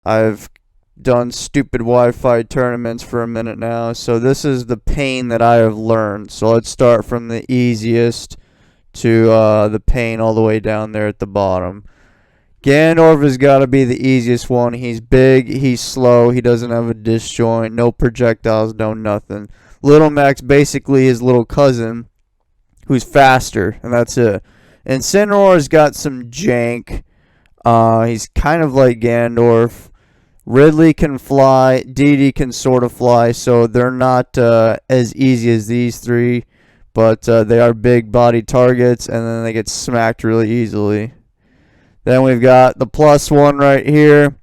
I've done stupid Wi-Fi tournaments for a minute now, so this is the pain that I have learned. So let's start from the easiest to the pain all the way down there at the bottom. Ganondorf has got to be the easiest one. He's big, he's slow, he doesn't have a disjoint, no projectiles, no nothing. Little Mac's basically his little cousin, who's faster, and that's it. And Cineroar's got some jank. He's kind of like Ganondorf. Ridley can fly. Didi can sort of fly, so they're not as easy as these three, but they are big body targets, and then they get smacked really easily. Then we've got the plus one right here.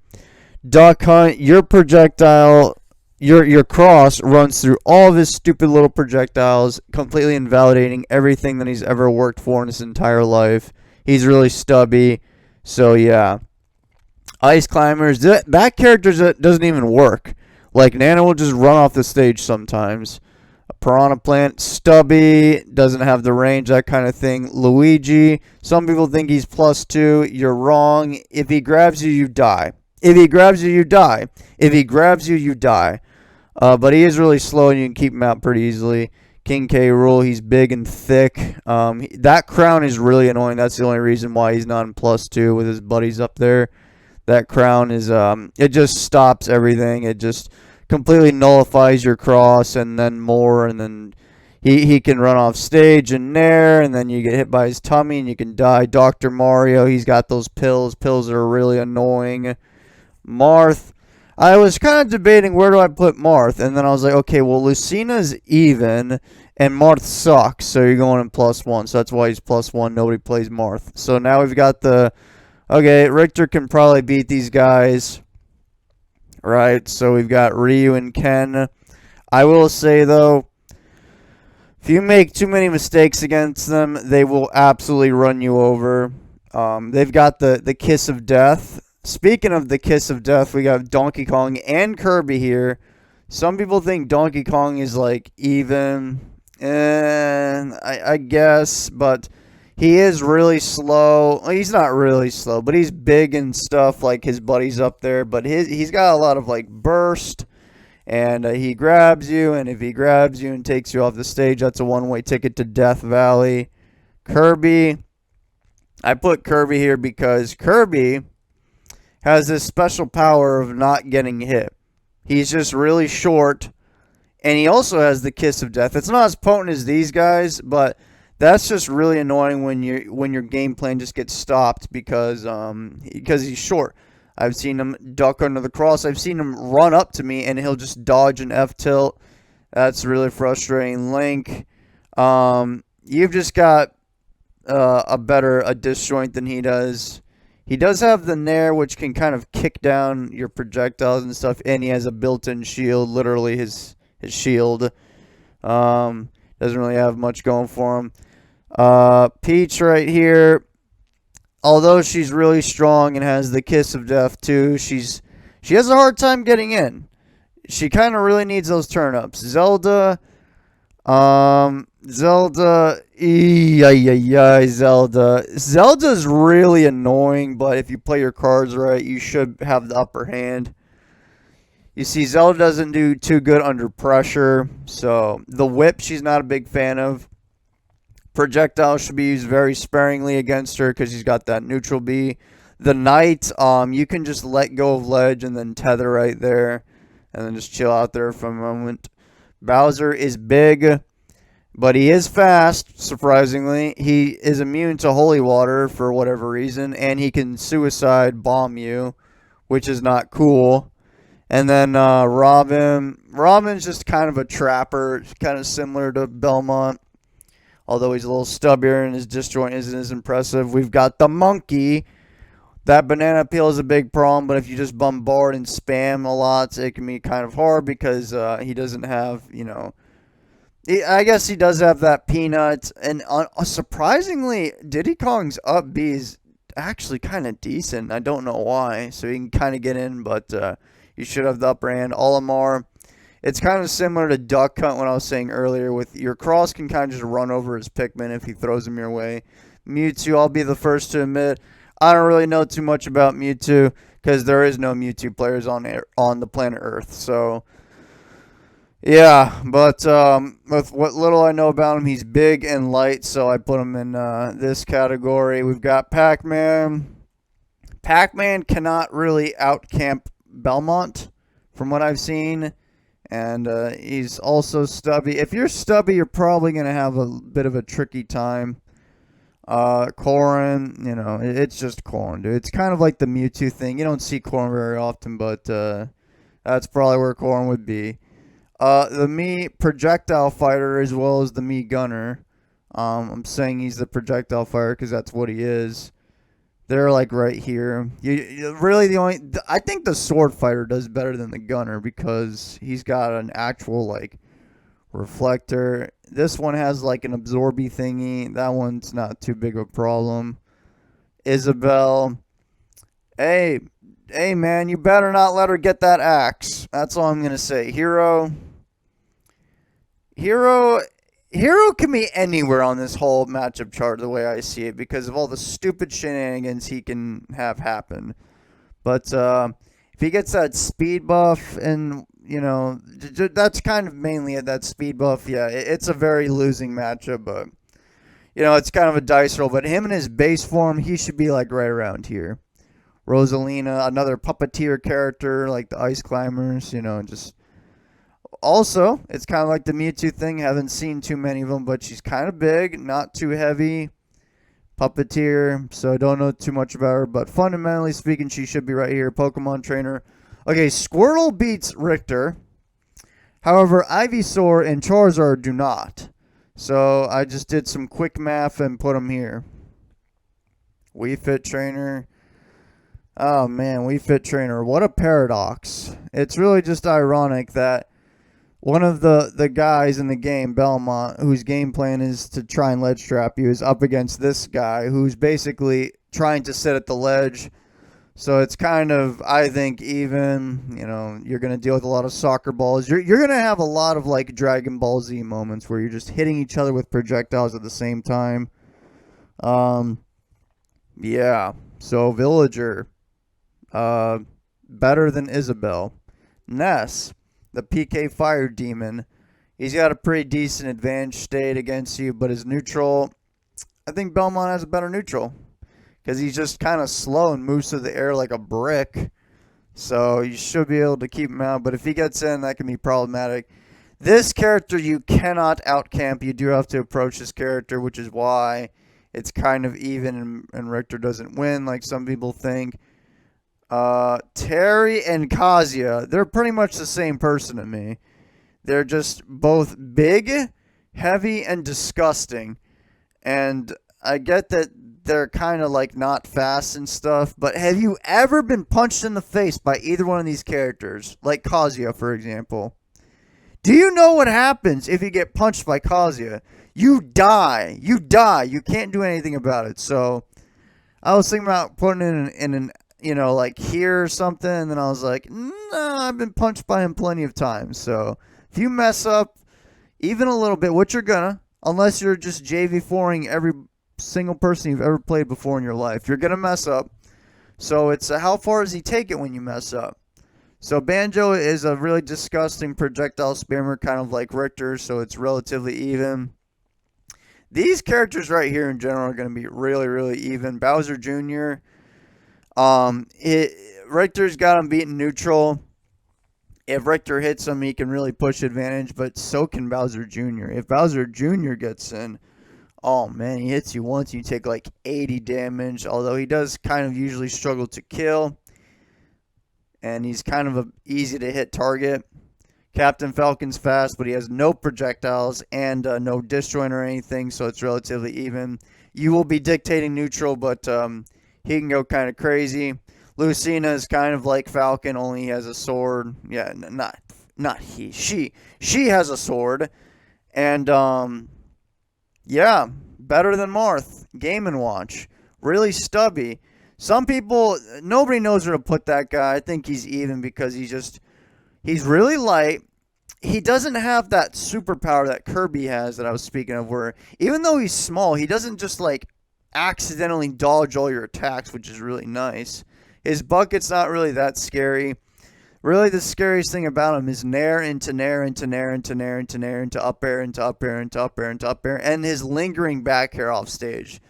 Duck Hunt, your projectile, your cross runs through all of his stupid little projectiles, completely invalidating everything that he's ever worked for in his entire life. He's really stubby, so yeah. Ice Climbers, that character doesn't even work. Like, Nana will just run off the stage sometimes. A Piranha Plant, stubby, doesn't have the range, that kind of thing. Luigi, some people think he's +2. You're wrong. If he grabs you, you die. If he grabs you, you die. If he grabs you, you die. But he is really slow, and you can keep him out pretty easily. King K. Rool, he's big and thick. That crown is really annoying. That's the only reason why he's not in +2 with his buddies up there. That crown is, it just stops everything. It just completely nullifies your cross and then more. And then he can run off stage and nair, and then you get hit by his tummy and you can die. Dr. Mario, he's got those pills. Pills are really annoying. Marth, I was kind of debating where do I put Marth. And then I was like, okay, well, Lucina's even and Marth sucks. So you're going in +1. So that's why he's +1. Nobody plays Marth. So now we've got the... Okay, Richter can probably beat these guys. Right, so we've got Ryu and Ken. I will say, though, if you make too many mistakes against them, they will absolutely run you over. They've got the Kiss of Death. Speaking of the Kiss of Death, we got Donkey Kong and Kirby here. Some people think Donkey Kong is, like, even. And I guess, but... He is really slow. Well, he's not really slow, but he's big and stuff like his buddies up there. But he's got a lot of like burst, and he grabs you. And if he grabs you and takes you off the stage, that's a one-way ticket to Death Valley. Kirby, I put Kirby here because Kirby has this special power of not getting hit. He's just really short, and he also has the Kiss of Death. It's not as potent as these guys, but that's just really annoying when your game plan just gets stopped because he's short. I've seen him duck under the cross. I've seen him run up to me and he'll just dodge an F tilt. That's really frustrating. Link, you've just got a disjoint than he does. He does have the Nair, which can kind of kick down your projectiles and stuff, and he has a built-in shield, literally his shield. Doesn't really have much going for him. Peach right here, although she's really strong and has the Kiss of Death too, she has a hard time getting in. She kind of really needs those turn-ups. Zelda, Zelda's really annoying, but if you play your cards right, you should have the upper hand. You see, Zelda doesn't do too good under pressure, so the whip she's not a big fan of. Projectiles should be used very sparingly against her because she's got that neutral B. The Knight, you can just let go of ledge and then tether right there, and then just chill out there for a moment. Bowser is big, but he is fast, surprisingly. He is immune to holy water for whatever reason, and he can suicide bomb you, which is not cool. And then Robin's just kind of a trapper, kind of similar to Belmont, although he's a little stubbier and his disjoint isn't as impressive. We've got the Monkey. That banana peel is a big problem, but if you just bombard and spam a lot, it can be kind of hard because he doesn't have, I guess he does have that peanut. And surprisingly, Diddy Kong's up B is actually kind of decent. I don't know why, so he can kind of get in, but you should have the upper hand. Olimar, it's kind of similar to Duck Hunt when I was saying earlier. With your cross can kind of just run over his Pikmin if he throws him your way. Mewtwo, I'll be the first to admit, I don't really know too much about Mewtwo because there is no Mewtwo players on the planet Earth. So yeah, but with what little I know about him, he's big and light, so I put him in this category. We've got Pac-Man. Pac-Man cannot really outcamp Belmont, from what I've seen, and he's also stubby. If you're stubby, you're probably going to have a bit of a tricky time. Corrin, it's just Corrin, dude. It's kind of like the Mewtwo thing. You don't see Corrin very often, but that's probably where Corrin would be. The Mii projectile fighter as well as the Mii gunner. I'm saying he's the projectile fighter because that's what he is. They're like right here. I think the sword fighter does better than the gunner because he's got an actual like reflector. This one has like an absorby thingy. That one's not too big of a problem. Isabel. Hey man, you better not let her get that axe. That's all I'm going to say. Hero can be anywhere on this whole matchup chart the way I see it because of all the stupid shenanigans he can have happen. But if he gets that speed buff and, that's kind of mainly it, that speed buff. Yeah, it's a very losing matchup, but, it's kind of a dice roll. But him in his base form, he should be like right around here. Rosalina, another puppeteer character like the Ice Climbers, just... Also, it's kind of like the Mewtwo thing. Haven't seen too many of them, but she's kind of big, not too heavy. Puppeteer, so I don't know too much about her. But fundamentally speaking, she should be right here. Pokemon trainer. Okay, Squirtle beats Richter. However, Ivysaur and Charizard do not. So I just did some quick math and put them here. Wii Fit trainer. Oh, man, Wii Fit trainer. What a paradox. It's really just ironic that one of the guys in the game, Belmont, whose game plan is to try and ledge trap you, is up against this guy who's basically trying to sit at the ledge. So it's kind of, I think, even. You're going to deal with a lot of soccer balls. You're going to have a lot of like Dragon Ball Z moments where you're just hitting each other with projectiles at the same time. Yeah. So Villager, better than Isabel. Ness, the PK Fire Demon. He's got a pretty decent advantage state against you, but his neutral, I think Belmont has a better neutral because he's just kind of slow and moves through the air like a brick. So you should be able to keep him out, but if he gets in, that can be problematic. This character you cannot outcamp. You do have to approach this character, which is why it's kind of even and Richter doesn't win like some people think. Terry and Kazuya, they're pretty much the same person to me. They're just both big, heavy, and disgusting. And I get that they're kind of like not fast and stuff, but have you ever been punched in the face by either one of these characters? Like Kazuya, for example. Do you know what happens if you get punched by Kazuya? You die. You die. You can't do anything about it. So I was thinking about putting it in an like here or something, and then I was like, no, I've been punched by him plenty of times. So if you mess up even a little bit, which you're gonna, unless you're just JV4ing every single person you've ever played before in your life, you're gonna mess up. So it's how far does he take it when you mess up? So Banjo is a really disgusting projectile spammer, kind of like Richter, so it's relatively even. These characters right here in general are going to be really, really even. Bowser Jr., Richter's got him beaten neutral. If Richter hits him, he can really push advantage, but so can Bowser Jr. If Bowser Jr. gets in, oh man, he hits you once, you take like 80 damage, although he does kind of usually struggle to kill. And he's kind of an easy to hit target. Captain Falcon's fast, but he has no projectiles and no disjoint or anything, so it's relatively even. You will be dictating neutral, but he can go kind of crazy. Lucina is kind of like Falcon, only he has a sword. Yeah, not he. She has a sword. And, yeah, better than Marth. Game & Watch. Really stubby. Some people, nobody knows where to put that guy. I think he's even because he's really light. He doesn't have that superpower that Kirby has that I was speaking of, where even though he's small, he doesn't just like accidentally dodge all your attacks, which is really nice. His bucket's not really that scary. Really, the scariest thing about him is nair into nair into nair into nair into nair into up air into up air into up air into up air, and his lingering back air off stage.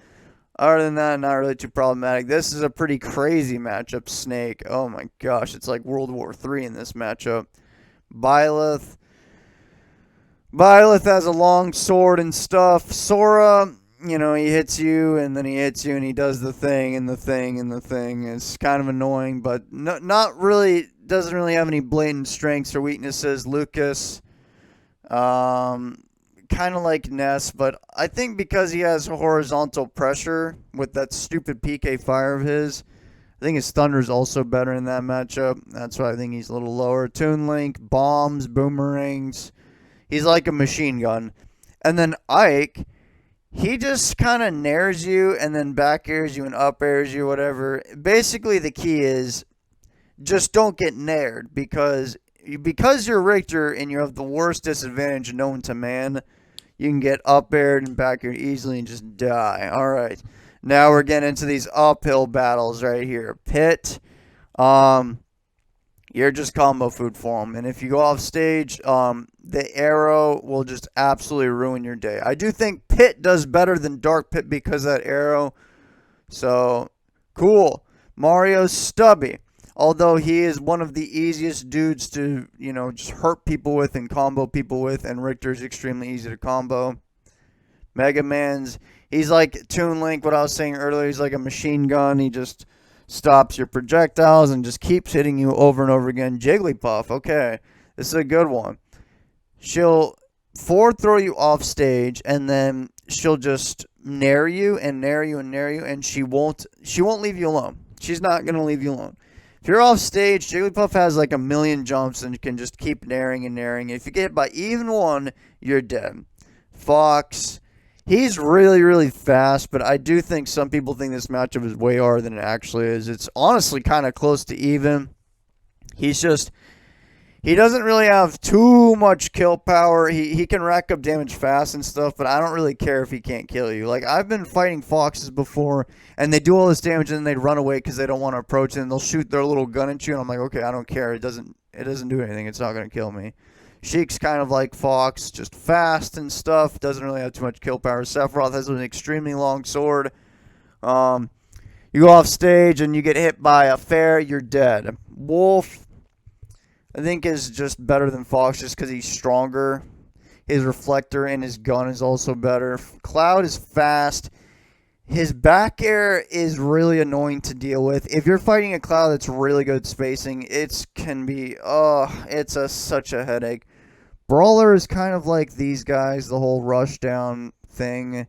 Other than that, not really too problematic. This is a pretty crazy matchup, Snake. Oh my gosh, it's like World War III in this matchup. Byleth has a long sword and stuff. Sora, you know, he hits you and then he hits you and he does the thing and the thing and the thing. It's kind of annoying, but not really, doesn't really have any blatant strengths or weaknesses. Lucas, kind of like Ness, but I think because he has horizontal pressure with that stupid PK fire of his, I think his Thunder is also better in that matchup. That's why I think he's a little lower. Toon Link, bombs, boomerangs. He's like a machine gun. And then Ike, he just kind of nairs you and then back airs you and up airs you, whatever. Basically, the key is just don't get naired because you're Richter and you have the worst disadvantage known to man. You can get up aired and back aired easily and just die. All right. Now we're getting into these uphill battles right here. Pit, you're just combo food for him. And if you go off stage, the arrow will just absolutely ruin your day. I do think Pit does better than Dark Pit because of that arrow. So, cool. Mario's stubby. Although he is one of the easiest dudes to, you know, just hurt people with and combo people with, and Richter's extremely easy to combo. Mega Man's, he's like Toon Link, what I was saying earlier, he's like a machine gun. He just stops your projectiles and just keeps hitting you over and over again. Jigglypuff, okay, this is a good one. She'll forward throw you off stage, and then she'll just nair you and nair you and nair you, and she won't leave you alone. She's not going to leave you alone. If you're off stage, Jigglypuff has like a million jumps and can just keep nairing and nairing. If you get hit by even one, you're dead. Fox, he's really, really fast, but I do think some people think this matchup is way harder than it actually is. It's honestly kind of close to even. He doesn't really have too much kill power. He can rack up damage fast and stuff, but I don't really care if he can't kill you. Like, I've been fighting foxes before, and they do all this damage, and then they run away because they don't want to approach it, and they'll shoot their little gun at you, and I'm like, okay, I don't care. It doesn't do anything. It's not going to kill me. Sheik's kind of like Fox, just fast and stuff. Doesn't really have too much kill power. Sephiroth has an extremely long sword. You go off stage, and you get hit by a fair, you're dead. Wolf, I think, is just better than Fox just because he's stronger. His reflector and his gun is also better. Cloud is fast. His back air is really annoying to deal with. If you're fighting a Cloud that's really good spacing, it's such a headache. Brawler is kind of like these guys, the whole rush down thing,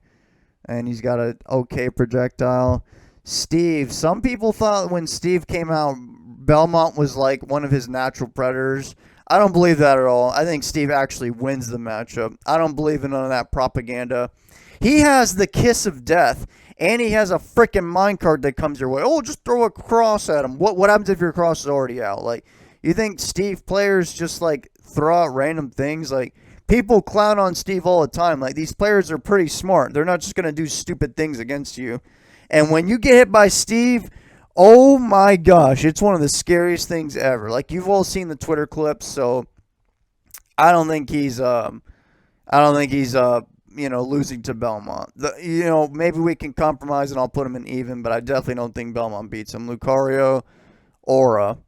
and he's got an okay projectile. Steve, some people thought when Steve came out, Belmont was like one of his natural predators. I don't believe that at all. I think Steve actually wins the matchup. I don't believe in none of that propaganda. He has the kiss of death, and he has a freaking minecart that comes your way. Oh, just throw a cross at him. What happens if your cross is already out? Like, you think Steve players just like throw out random things? Like, people clown on Steve all the time. Like, these players are pretty smart. They're not just gonna do stupid things against you. And when you get hit by Steve, oh my gosh, it's one of the scariest things ever. Like, you've all seen the Twitter clips, so I don't think he's losing to Belmont. Maybe we can compromise and I'll put him in even, but I definitely don't think Belmont beats him. Lucario, Aura.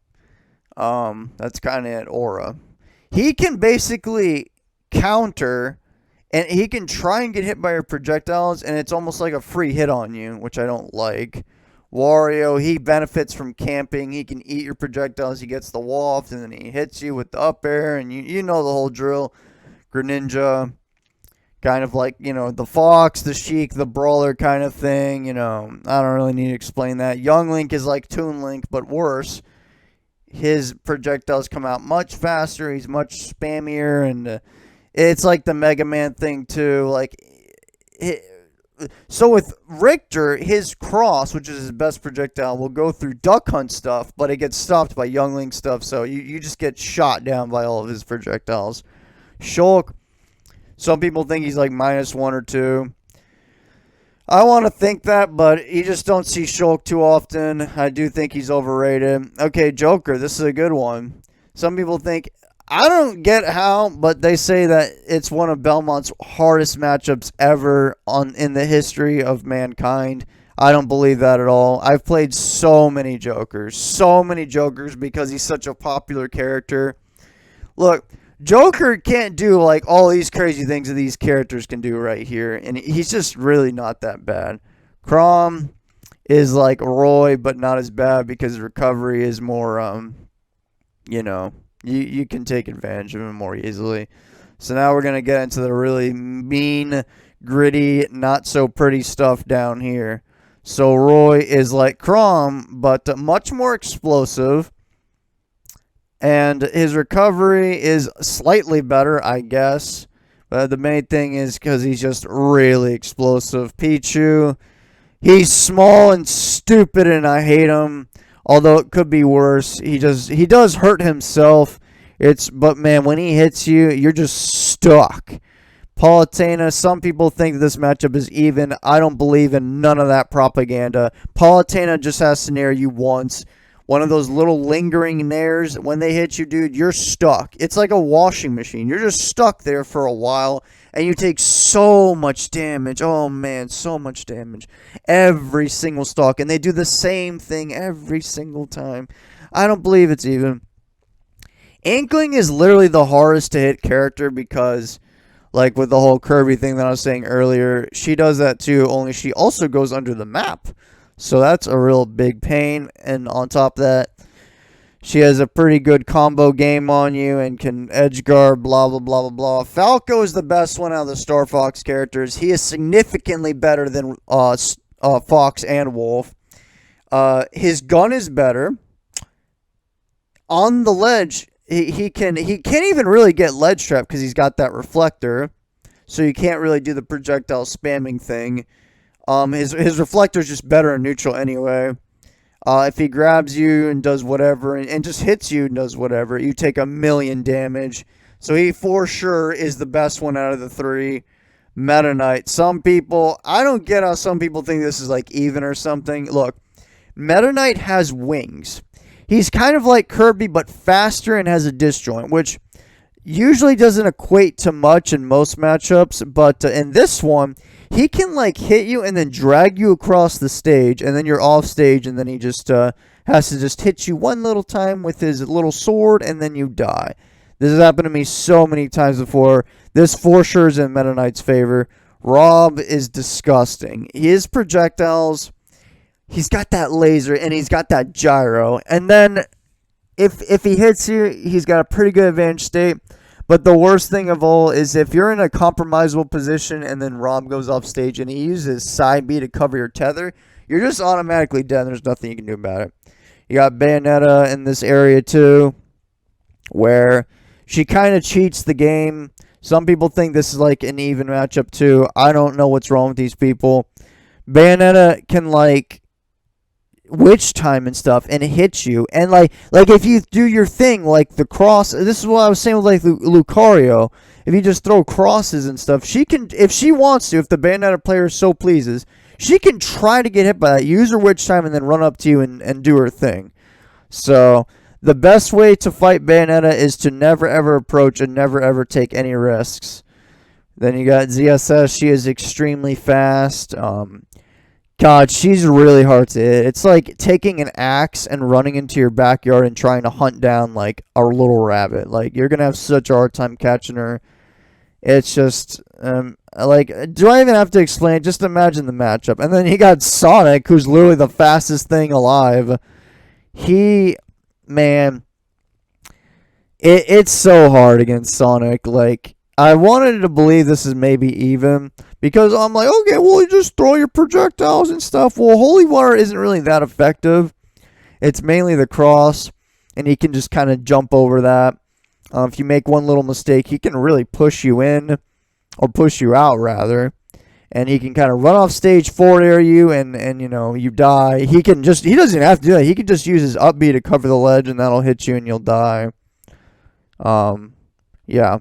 That's kind of it, Aura. He can basically counter, and he can try and get hit by your projectiles, and it's almost like a free hit on you, which I don't like. Wario, he benefits from camping. He can eat your projectiles. He gets the waft, and then he hits you with the up air, and you know the whole drill. Greninja, kind of like, the Fox, the Sheik, the Brawler kind of thing. I don't really need to explain that. Young Link is like Toon Link, but worse. His projectiles come out much faster. He's much spammier, and it's like the Mega Man thing, too. So with Richter, his cross, which is his best projectile, will go through Duck Hunt stuff, but it gets stopped by Young Link stuff, so you just get shot down by all of his projectiles. Shulk, some people think he's like -1 or 2. I want to think that, but you just don't see Shulk too often. I do think he's overrated. Okay, Joker, this is a good one. Some people think, I don't get how, but they say that it's one of Belmont's hardest matchups ever in the history of mankind. I don't believe that at all. I've played so many Jokers because he's such a popular character. Look, Joker can't do like all these crazy things that these characters can do right here, and he's just really not that bad. Crom is like Roy, but not as bad because recovery is more, you know, you can take advantage of him more easily. So now we're gonna get into the really mean, gritty, not so pretty stuff down here. So Roy is like Crom, but much more explosive. And his recovery is slightly better, I guess. But the main thing is because he's just really explosive. Pichu, he's small and stupid, and I hate him. Although it could be worse. He does hurt himself. But man, when he hits you, you're just stuck. Palutena, some people think this matchup is even. I don't believe in none of that propaganda. Palutena just has to nair you once. One of those little lingering nairs, when they hit you, dude, you're stuck. It's like a washing machine. You're just stuck there for a while, and you take so much damage. Oh, man, so much damage. Every single stock, and they do the same thing every single time. I don't believe it's even. Inkling is literally the hardest to hit character because, like with the whole Kirby thing that I was saying earlier, she does that too, only she also goes under the map. So that's a real big pain. And on top of that, she has a pretty good combo game on you and can edge guard, blah, blah, blah, blah, blah. Falco is the best one out of the Star Fox characters. He is significantly better than Fox and Wolf. His gun is better. On the ledge, he can't even really get ledge trap because he's got that reflector. So you can't really do the projectile spamming thing. His reflector is just better in neutral anyway. If he grabs you and does whatever and just hits you and does whatever, you take 1,000,000 damage. So he for sure is the best one out of the three. Meta Knight. Some people, I don't get how some people think this is like even or something. Look, Meta Knight has wings. He's kind of like Kirby but faster and has a disjoint, which usually doesn't equate to much in most matchups. But in this one, he can like hit you and then drag you across the stage, and then you're off stage, and then he just has to just hit you one little time with his little sword, and then you die. This has happened to me so many times before. This for sure is in Meta Knight's favor. Rob is disgusting. His projectiles, he's got that laser, and he's got that gyro, and then if he hits you, he's got a pretty good advantage state. But the worst thing of all is if you're in a compromisable position and then Rob goes off stage and he uses side B to cover your tether, you're just automatically dead. There's nothing you can do about it. You got Bayonetta in this area too, where she kind of cheats the game. Some people think this is like an even matchup too. I don't know what's wrong with these people. Bayonetta can like witch time and stuff and hit you, and like if you do your thing like the cross, this is what I was saying with like Lucario, if you just throw crosses and stuff, she can, if she wants to, if the Bayonetta player so pleases, she can try to get hit by that, use her witch time, and then run up to you and do her thing. So the best way to fight Bayonetta is to never ever approach and never ever take any risks. Then you got ZSS. She is extremely fast. God, she's really hard to hit. It's like taking an axe and running into your backyard and trying to hunt down like a little rabbit. Like, you're gonna have such a hard time catching her. It's just like, do I even have to explain? Just imagine the matchup. And then you got Sonic, who's literally the fastest thing alive. Man, it's so hard against Sonic. Like, I wanted to believe this is maybe even, because I'm like, okay, well, you just throw your projectiles and stuff. Well, Holy Water isn't really that effective. It's mainly the cross, and he can just kind of jump over that. If you make one little mistake, he can really push you in, or push you out, rather. And he can kind of run off stage, forward air you, and you know, you die. He doesn't even have to do that. He can just use his up B to cover the ledge, and that'll hit you, and you'll die. Yeah.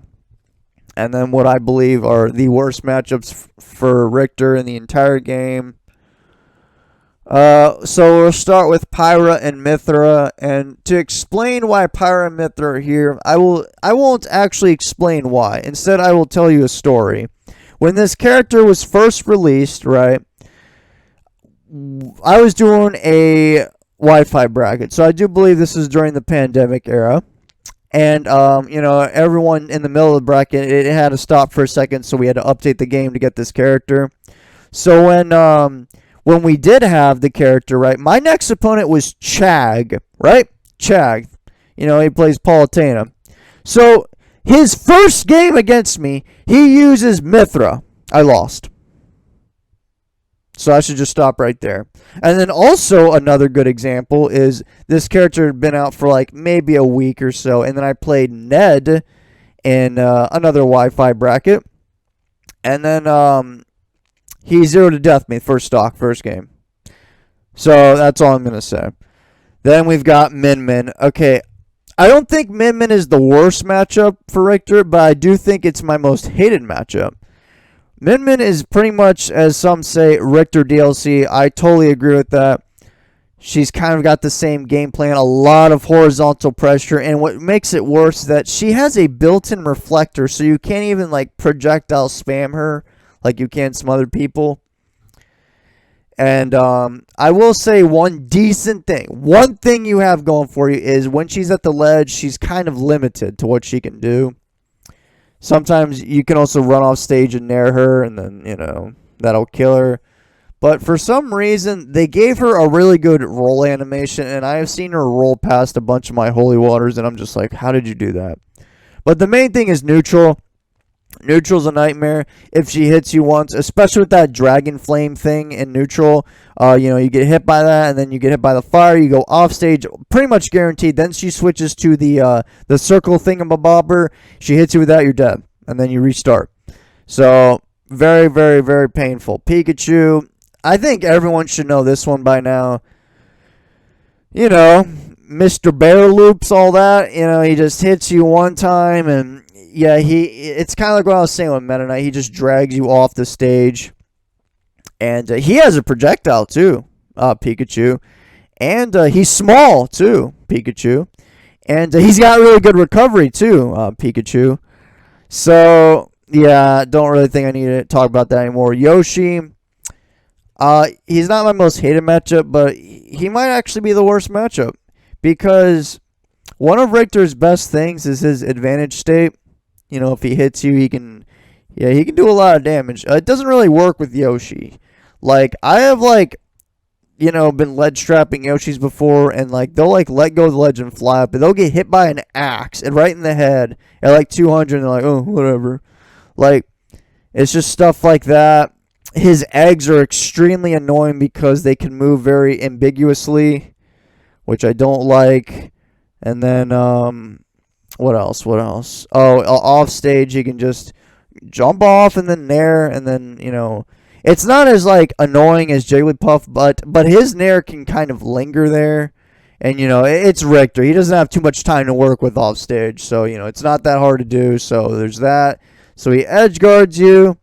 and then what I believe are the worst matchups for Richter in the entire game. So we'll start with Pyra and Mithra, and to explain why Pyra and Mithra are here, I won't actually explain why. Instead, I will tell you a story. When this character was first released, right, I was doing a Wi-Fi bracket, so I do believe this is during the pandemic era. And, everyone in the middle of the bracket, it had to stop for a second, so we had to update the game to get this character. So when we did have the character, right, my next opponent was Chag, right? Chag. He plays Palutena. So his first game against me, he uses Mithra. I lost. So I should just stop right there. And then also another good example is this character had been out for like maybe a week or so. And then I played Ned in another Wi-Fi bracket. And then he 0 to death me first game. So that's all I'm going to say. Then we've got Min Min. Okay, I don't think Min Min is the worst matchup for Richter, but I do think it's my most hated matchup. Min Min is pretty much, as some say, Richter DLC. I totally agree with that. She's kind of got the same game plan, a lot of horizontal pressure, and what makes it worse is that she has a built-in reflector, so you can't even like projectile spam her like you can some other people. And I will say one decent thing. One thing you have going for you is when she's at the ledge, she's kind of limited to what she can do. Sometimes you can also run off stage and nair her, and then, that'll kill her. But for some reason, they gave her a really good roll animation, and I have seen her roll past a bunch of my holy waters, and I'm just like, how did you do that? But the main thing is neutral. Neutral's a nightmare if she hits you once, especially with that dragon flame thing in neutral. You get hit by that, and then you get hit by the fire. You go off stage, pretty much guaranteed. Then she switches to the circle thingamabobber. She hits you with that, you're dead, and then you restart. So very, very, very painful. Pikachu, I think everyone should know this one by now. Mr. Bear Loops, all that. He just hits you one time, and yeah, it's kind of like what I was saying with Meta Knight. He just drags you off the stage. And he has a projectile, too, Pikachu. And he's small, too, Pikachu. And he's got really good recovery, too, Pikachu. So, yeah, don't really think I need to talk about that anymore. Yoshi, he's not my most hated matchup, but he might actually be the worst matchup. Because one of Richter's best things is his advantage state. If he hits you, he can do a lot of damage. It doesn't really work with Yoshi. Like, I have, been ledge strapping Yoshis before, and, they'll, let go of the ledge and fly up, and they'll get hit by an axe, and right in the head, at, 200, and they're like, oh, whatever. It's just stuff like that. His eggs are extremely annoying because they can move very ambiguously, which I don't like. And then, what else? Oh, off stage, he can just jump off and then nair, and then, it's not as, annoying as Jigglypuff, but his nair can kind of linger there. And, it's Richter. He doesn't have too much time to work with off stage, so, it's not that hard to do, so there's that. So he edge guards you.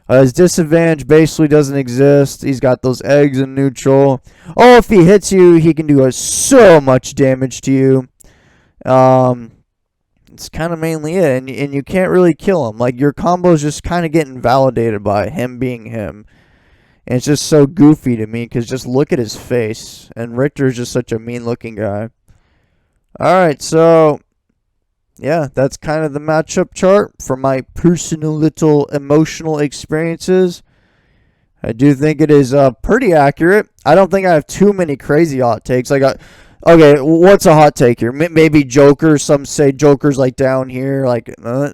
His disadvantage basically doesn't exist. He's got those eggs in neutral. Oh, if he hits you, he can do so much damage to you. It's kind of mainly it, and you can't really kill him. Your combo's just kind of getting validated by him being him. And it's just so goofy to me, because just look at his face. And Richter's just such a mean-looking guy. Alright, so yeah, that's kind of the matchup chart from my personal little emotional experiences. I do think it is pretty accurate. I don't think I have too many crazy hot takes. Okay, what's a hot take here? Maybe Joker. Some say Joker's down here. There's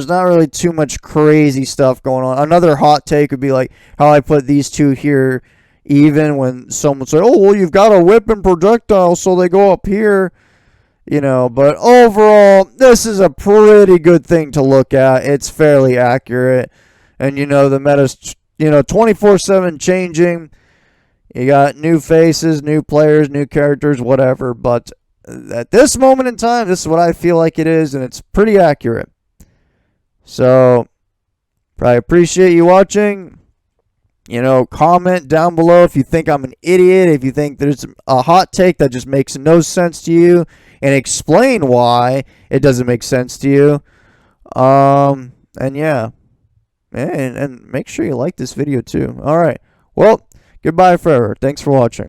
not really too much crazy stuff going on. Another hot take would be how I put these two here even when someone say, oh, well, you've got a whip and projectile, so they go up here. But overall, this is a pretty good thing to look at. It's fairly accurate. And, the meta's, 24/7 changing. You got new faces, new players, new characters, whatever. But at this moment in time, this is what I feel like it is, and it's pretty accurate. So, I appreciate you watching. Comment down below if you think I'm an idiot, if you think there's a hot take that just makes no sense to you, and explain why it doesn't make sense to you. And yeah, and make sure you like this video too. All right. Well, goodbye forever. Thanks for watching.